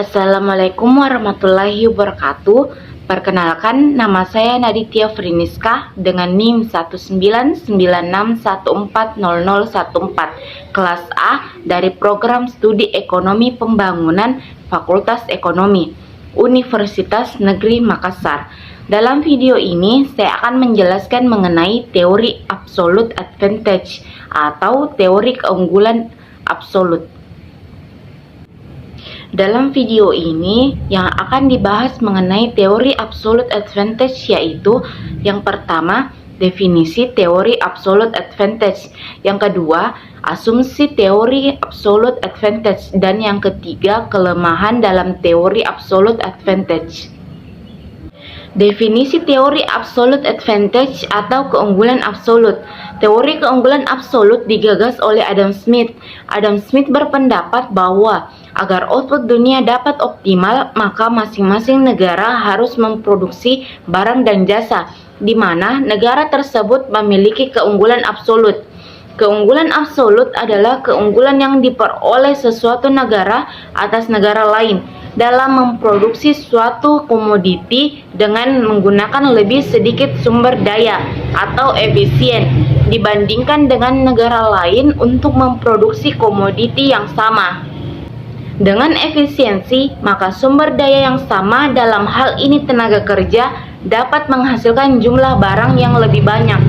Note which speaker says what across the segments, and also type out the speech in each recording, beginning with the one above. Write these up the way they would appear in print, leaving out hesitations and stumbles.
Speaker 1: Assalamualaikum warahmatullahi wabarakatuh. Perkenalkan, nama saya Naditya Friniska dengan NIM 19961400014, kelas A dari Program Studi Ekonomi Pembangunan Fakultas Ekonomi, Universitas Negeri Makassar. Dalam video ini, saya akan menjelaskan mengenai teori absolute advantage atau teori keunggulan absolut. Dalam video ini yang akan dibahas mengenai teori absolute advantage, yaitu yang pertama, definisi teori absolute advantage, yang kedua, asumsi teori absolute advantage, dan yang ketiga, kelemahan dalam teori absolute advantage. Definisi teori absolute advantage atau keunggulan absolut. Teori keunggulan absolut digagas oleh Adam Smith. Adam Smith berpendapat bahwa agar output dunia dapat optimal, maka masing-masing negara harus memproduksi barang dan jasa, di mana negara tersebut memiliki keunggulan absolut. Keunggulan absolut adalah keunggulan yang diperoleh sesuatu negara atas negara lain dalam memproduksi suatu komoditi dengan menggunakan lebih sedikit sumber daya atau efisien dibandingkan dengan negara lain untuk memproduksi komoditi yang sama. Dengan efisiensi, maka sumber daya yang sama, dalam hal ini tenaga kerja, dapat menghasilkan jumlah barang yang lebih banyak.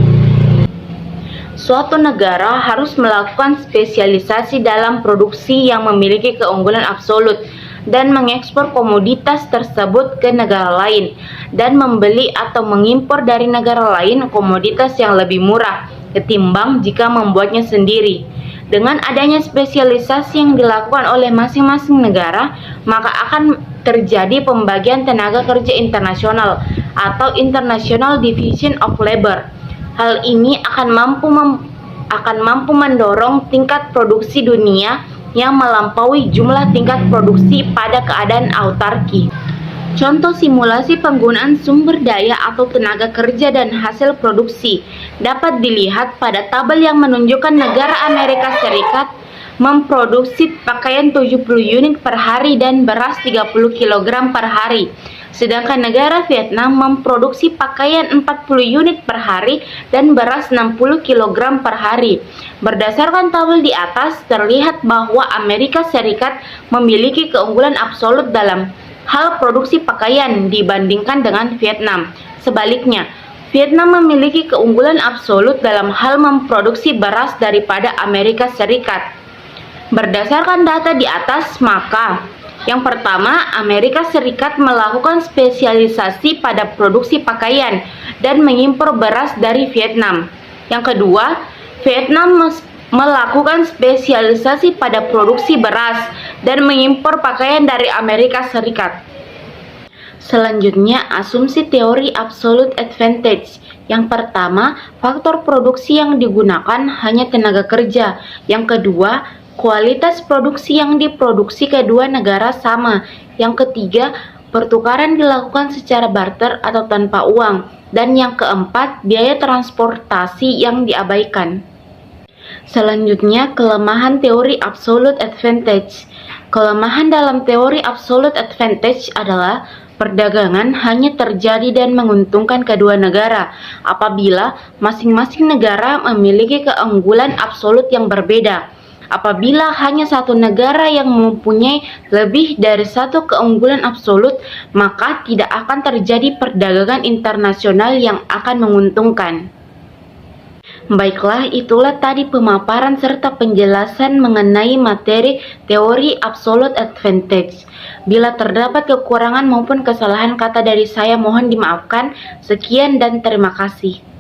Speaker 1: Suatu negara harus melakukan spesialisasi dalam produksi yang memiliki keunggulan absolut dan mengekspor komoditas tersebut ke negara lain dan membeli atau mengimpor dari negara lain komoditas yang lebih murah ketimbang jika membuatnya sendiri. Dengan adanya spesialisasi yang dilakukan oleh masing-masing negara, maka akan terjadi pembagian tenaga kerja internasional atau International Division of Labor. Hal ini akan mampu mendorong tingkat produksi dunia yang melampaui jumlah tingkat produksi pada keadaan autarki. Contoh simulasi penggunaan sumber daya atau tenaga kerja dan hasil produksi dapat dilihat pada tabel yang menunjukkan negara Amerika Serikat memproduksi pakaian 70 unit per hari dan beras 30 kg per hari. Sedangkan negara Vietnam memproduksi pakaian 40 unit per hari dan beras 60 kg per hari. Berdasarkan tabel di atas, terlihat bahwa Amerika Serikat memiliki keunggulan absolut dalam hal produksi pakaian dibandingkan dengan Vietnam. Sebaliknya, Vietnam memiliki keunggulan absolut dalam hal memproduksi beras daripada Amerika Serikat. Berdasarkan data di atas, maka yang pertama, Amerika Serikat melakukan spesialisasi pada produksi pakaian dan mengimpor beras dari Vietnam. Yang kedua, Vietnam melakukan spesialisasi pada produksi beras dan mengimpor pakaian dari Amerika Serikat. Selanjutnya, asumsi teori absolute advantage. Yang pertama, faktor produksi yang digunakan hanya tenaga kerja. Yang kedua, kualitas produksi yang diproduksi kedua negara sama. Yang ketiga, pertukaran dilakukan secara barter atau tanpa uang. Dan yang keempat, biaya transportasi yang diabaikan. Selanjutnya, kelemahan teori absolute advantage. Kelemahan dalam teori absolute advantage adalah perdagangan hanya terjadi dan menguntungkan kedua negara apabila masing-masing negara memiliki keunggulan absolut yang berbeda. Apabila hanya satu negara yang mempunyai lebih dari satu keunggulan absolut, maka tidak akan terjadi perdagangan internasional yang akan menguntungkan. Baiklah, itulah tadi pemaparan serta penjelasan mengenai materi teori absolute advantage. Bila terdapat kekurangan maupun kesalahan kata dari saya, mohon dimaafkan. Sekian dan terima kasih.